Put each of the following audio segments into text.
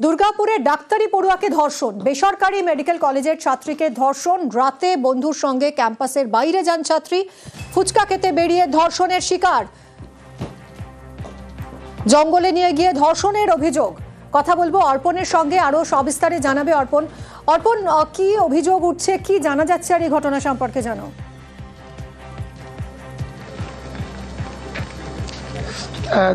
দুর্গাপুরে ডাক্তারি পড়ুয়াকে ধর্ষণ, বেসরকারি মেডিকেল কলেজের ছাত্রীকে ধর্ষণ। রাতে বন্ধুর সঙ্গে ক্যাম্পাসের বাইরে যান ছাত্রী, ফুচকা খেতে বেরিয়ে ধর্ষণের শিকার। জঙ্গলে নিয়ে গিয়ে ধর্ষণের অভিযোগ। কথা বলবো অর্পণের সঙ্গে, আরো সবিস্তারে জানাবে অর্পণ। অর্পণ, কি অভিযোগ উঠছে, কি জানা যাচ্ছে আর এই ঘটনা সম্পর্কে জানো?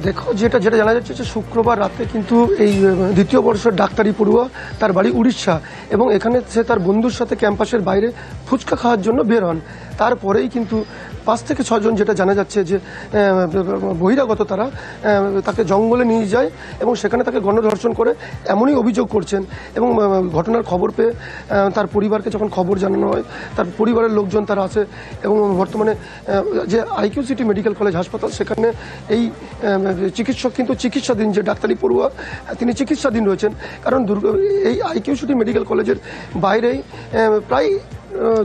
দেখো, যেটা জানা যাচ্ছে যে শুক্রবার রাতে কিন্তু এই দ্বিতীয় বর্ষের ডাক্তারি পড়ুয়া তার বাড়ি উড়িষ্যা এবং এখানে সে তার বন্ধুর সাথে ক্যাম্পাসের বাইরে ফুচকা খাওয়ার জন্য বের হন। তারপরেই কিন্তু 5 থেকে 6 জন, যেটা জানা যাচ্ছে যে বহিরাগত, তারা তাকে জঙ্গলে নিয়ে যায় এবং সেখানে তাকে গণধর্ষণ করে, এমনই অভিযোগ করছেন। এবং ঘটনার খবর পেয়ে তার পরিবারকে যখন খবর জানানো হয়, তার পরিবারের লোকজন তারা আসে এবং বর্তমানে যে আইকিউ সিটি মেডিকেল কলেজ হাসপাতাল, সেখানে এই চিকিৎসক কিন্তু চিকিৎসাধীন, যে ডাক্তারি পড়ুয়া তিনি চিকিৎসাধীন রয়েছেন। কারণ এই আইকিউ সিটি মেডিকেল কলেজের বাইরেই প্রায়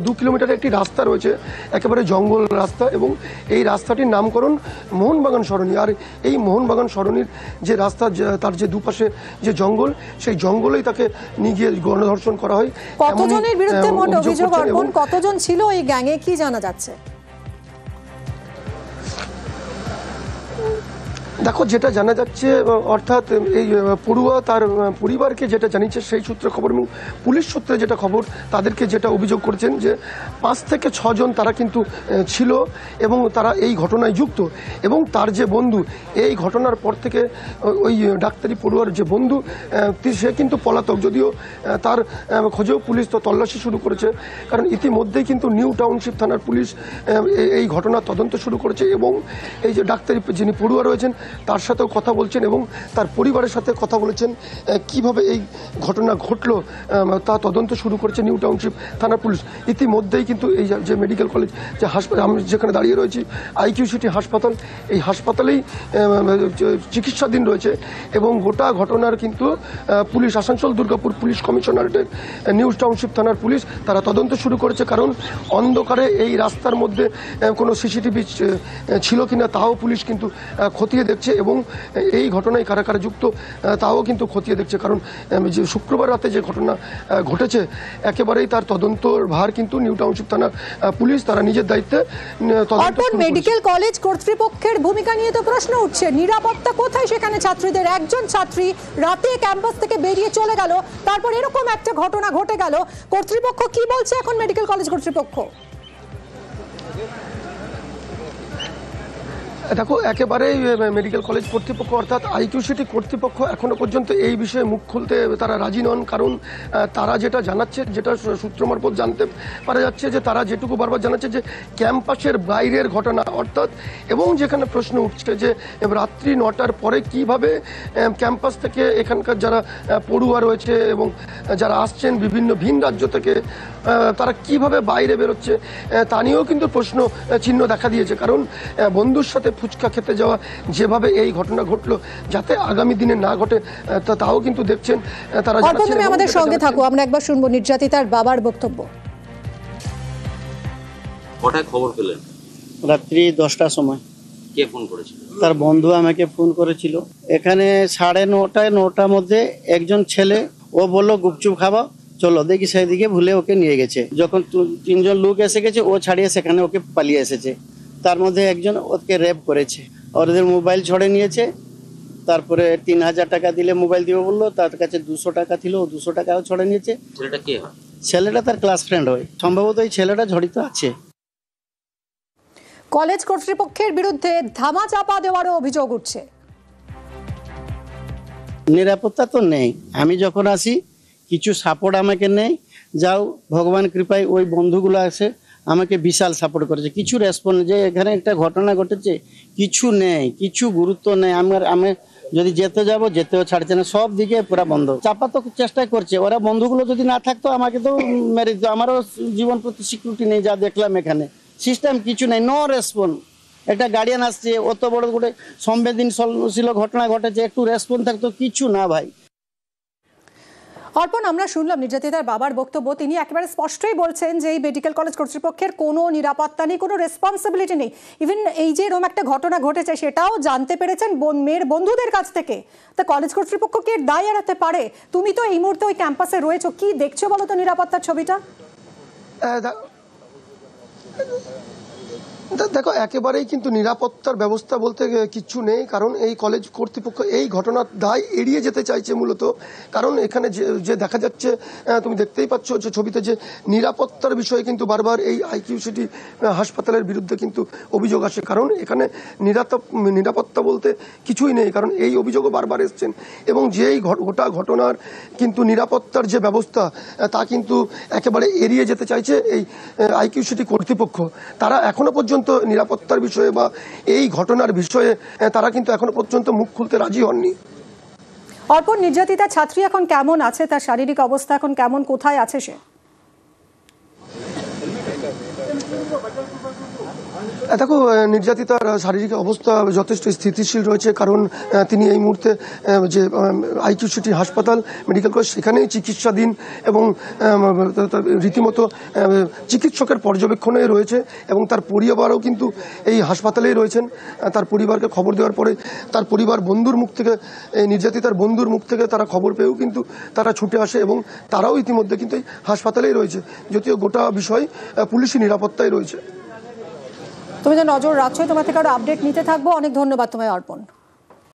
2 কিলোমিটার একটি রাস্তা রয়েছে, একেবারে জঙ্গল রাস্তা, এবং এই রাস্তাটির নামকরণ মোহনবাগান সরণি। আর এই মোহনবাগান সরণির যে রাস্তা, তার যে দুপাশে যে জঙ্গল, সেই জঙ্গলেই তাকে নিয়ে গিয়ে গণধর্ষণ করা হয়। কতজনের বিরুদ্ধে মোট অভিযোগ অর্পণ? কতজন ছিল এই গ্যাংয়ে, কি জানা যাচ্ছে? দেখো, যেটা জানা যাচ্ছে, অর্থাৎ এই পড়ুয়া তার পরিবারকে যেটা জানিয়েছে সেই সূত্রে খবর, এবং পুলিশ সূত্রে যেটা খবর, তাদেরকে যেটা অভিযোগ করেছেন যে 5 থেকে 6 জন তারা কিন্তু ছিল এবং তারা এই ঘটনায় যুক্ত। এবং তার যে বন্ধু, এই ঘটনার পর থেকে ওই ডাক্তারি পড়ুয়ার যে বন্ধু, সে কিন্তু পলাতক। যদিও তার খোঁজেও পুলিশ তো তল্লাশি শুরু করেছে, কারণ ইতিমধ্যেই কিন্তু নিউ টাউনশিপ থানার পুলিশ এই ঘটনার তদন্ত শুরু করেছে এবং এই যে ডাক্তারি যিনি পড়ুয়া রয়েছেন তার সাথেও কথা বলছেন এবং তার পরিবারের সাথে কথা বলেছেন। কিভাবে এই ঘটনা ঘটলো তা তদন্ত শুরু করেছে নিউ টাউনশিপ থানার পুলিশ। ইতিমধ্যেই কিন্তু এই যে মেডিকেল কলেজ, যে হাসপাতাল আমি যেখানে দাঁড়িয়ে রয়েছি, আইকিউ সিটি হাসপাতাল, এই হাসপাতালেই চিকিৎসাধীন রয়েছে এবং গোটা ঘটনার কিন্তু পুলিশ, আসানসোল দুর্গাপুর পুলিশ কমিশনারেটের নিউ টাউনশিপ থানার পুলিশ তারা তদন্ত শুরু করেছে। কারণ অন্ধকারে এই রাস্তার মধ্যে কোনো সিসিটিভি ছিল কিনা তাও পুলিশ কিন্তু খতিয়ে দেখছে এবং এই ঘটনায় কারা কারা যুক্ত তাও কিন্তু খতিয়ে দেখছে। কারণ যে শুক্রবার রাতে যে ঘটনা ঘটেছে, একেবারেই তার তদন্তর ভার কিন্তু নিউ টাউনশিপ থানার পুলিশ তারা নিজের দায়িত্বে তদন্ত। মেডিকেল কলেজ কর্তৃপক্ষের ভূমিকা নিয়ে তো প্রশ্ন উঠছে, নিরাপত্তা কোথায় সেখানে ছাত্রীদের? একজন ছাত্রী রাতে ক্যাম্পাস থেকে বেরিয়ে চলে গেল, তারপর এরকম একটা ঘটনা ঘটে গেল। কর্তৃপক্ষ কি বলছে এখন, মেডিকেল কলেজ কর্তৃপক্ষ? দেখো, একেবারেই মেডিকেল কলেজ কর্তৃপক্ষ অর্থাৎ আইকিউ সিটি কর্তৃপক্ষ এখনো পর্যন্ত এই বিষয়ে মুখ খুলতে তারা রাজি নন। কারণ তারা যেটা জানাচ্ছে, যেটা সূত্র মারফত জানতে পারা যাচ্ছে, যে তারা যেটুকু বারবার জানাচ্ছে যে ক্যাম্পাসের বাইরের ঘটনা, অর্থাৎ এবং যেখানে প্রশ্ন উঠছে যে রাত্রি 9টার পরে কিভাবে ক্যাম্পাস থেকে এখানকার যারা পড়ুয়া রয়েছে এবং যারা আসছেন বিভিন্ন ভিন রাজ্য থেকে, তারা কিভাবে বাইরে বেরোচ্ছে তা নিয়েও কিন্তু প্রশ্ন চিহ্ন দেখা দিয়েছে। কারণ বন্ধুর সাথে ফুচকা খেতে যাওয়া, যেভাবে এই ঘটনা ঘটলো, যাতে আগামী দিনে না ঘটে তাও কিন্তু দেখছেন তারা। তুমি আমাদের সঙ্গে থাকো, আমরা একবার শুনবো নির্যাতিতার বাবার বক্তব্য। কটায় খবর পেলেন? রাত্রি 10টার সময়। কে ফোন করেছিল? তার বন্ধু আমাকে ফোন করেছিল। এখানে 9:30 9টার মধ্যে একজন ছেলে, ও বললো গুপচুপ খাবা, চলো দেখি, সেদিকে ভুলে ওকে নিয়ে গেছে। যখন 3 জন লোক এসে গেছে, ও ছাড়িয়ে সেখানে ওকে পালিয়ে এসেছে। তার মধ্যে একজন ওকে রেপ করেছে, ওদের মোবাইল ছড়ে নিয়েছে। তারপরে 3000 টাকা দিলে মোবাইল দিবে বললো, তার কাছে 200 টাকা ছিল, 200 টাকাও ছড়ে নিয়েছে। ছেলেটা কে হয়? ছেলেটা তার ক্লাস ফ্রেন্ড হয়, সম্ভবত এই ছেলেটা জড়িত আছে। কলেজ কর্তৃপক্ষের বিরুদ্ধে ধামা চাপা দেওয়ারও অভিযোগ উঠছে। নিরাপত্তা তো নেই। আমি যখন আসি কিছু সাপোর্ট আমাকে নেই, যাও ভগবান কৃপায় ওই বন্ধুগুলো আছে আমাকে বিশাল সাপোর্ট করেছে। কিছু রেসপন্স, যে এখানে একটা ঘটনা ঘটেছে, কিছু নেই, কিছু গুরুত্ব নেই। আমি যদি যেতে যাব, যেতেও ছাড়ছে না, সব দিকে পুরো বন্ধ। চাপা তো চেষ্টা করছে ওরা। বন্ধুগুলো যদি না থাকতো আমাকে তো মেরে দিত। আমারও জীবন প্রতি সিকিউরিটি নেই, যা দেখলাম এখানে সিস্টেম কিছু নেই, নো রেসপন্স। একটা গার্ডিয়ান আসছে, অত বড় করে সংবেদনশীল ঘটনা ঘটেছে, একটু রেসপন্স থাকতো, কিছু না ভাই। অর্পণ, আমরা শুনলাম নির্যাতিতার বাবার বক্তব্য। তিনি একেবারে স্পষ্টই বলছেন যে এই মেডিকেল কলেজ কর্তৃপক্ষের কোনো নিরাপত্তা নেই, কোনো রেসপন্সিবিলিটি নেই। ইভেন এই যে এরকম একটা ঘটনা ঘটেছে সেটাও জানতে পেরেছেন মেয়ের বন্ধুদের কাছ থেকে। তা কলেজ কর্তৃপক্ষ কি এর দায় এড়াতে পারে? তুমি তো এই মুহূর্তে ওই ক্যাম্পাসে রয়েছো, কি দেখছো বলো তো নিরাপত্তার ছবিটা? দেখো, একেবারেই কিন্তু নিরাপত্তার ব্যবস্থা বলতে কিচ্ছু নেই, কারণ এই কলেজ কর্তৃপক্ষ এই ঘটনার দায় এড়িয়ে যেতে চাইছে মূলত। কারণ এখানে যে দেখা যাচ্ছে, তুমি দেখতেই পাচ্ছ যে ছবিতে, যে নিরাপত্তার বিষয়ে কিন্তু বারবার এই আইকিউ সিটি হাসপাতালের বিরুদ্ধে কিন্তু অভিযোগ আসে। কারণ এখানে নিরাপত্তা বলতে কিছুই নেই, কারণ এই অভিযোগও বারবার এসছেন। এবং যেই গোটা ঘটনার কিন্তু নিরাপত্তার যে ব্যবস্থা তা কিন্তু একেবারে এড়িয়ে যেতে চাইছে এই আইকিউ সিটি কর্তৃপক্ষ। তারা এখনো পর্যন্ত নিরাপত্তার বিষয়ে বা এই ঘটনার বিষয়ে তারা কিন্তু এখনো পর্যন্ত মুখ খুলতে রাজি হননি। অর্পণ, নির্যাতিতা ছাত্রী এখন কেমন আছে? তার শারীরিক অবস্থা এখন কেমন? কোথায় আছে সে? দেখো, নির্যাতিতার শারীরিক অবস্থা যথেষ্ট স্থিতিশীল রয়েছে, কারণ তিনি এই মুহূর্তে যে আইকিউ সিটি হাসপাতাল মেডিকেল কলেজ সেখানেই চিকিৎসাধীন এবং রীতিমতো চিকিৎসকের পর্যবেক্ষণে রয়েছে। এবং তার পরিবারও কিন্তু এই হাসপাতালেই রয়েছেন। তার পরিবারকে খবর দেওয়ার পরে তার পরিবার বন্ধুর মুখ থেকে, এই নির্যাতিতার বন্ধুর মুখ থেকে তারা খবর পেয়েও কিন্তু তারা ছুটে আসে এবং তারাও ইতিমধ্যে কিন্তু এই হাসপাতালেই রয়েছে, যদিও গোটা বিষয় পুলিশি নিরাপত্তায় রয়েছে। তুমি যে নজর রাখছো, তোমার থেকে আরো আপডেট নিতে থাকবো। অনেক ধন্যবাদ তোমায় অর্পণ।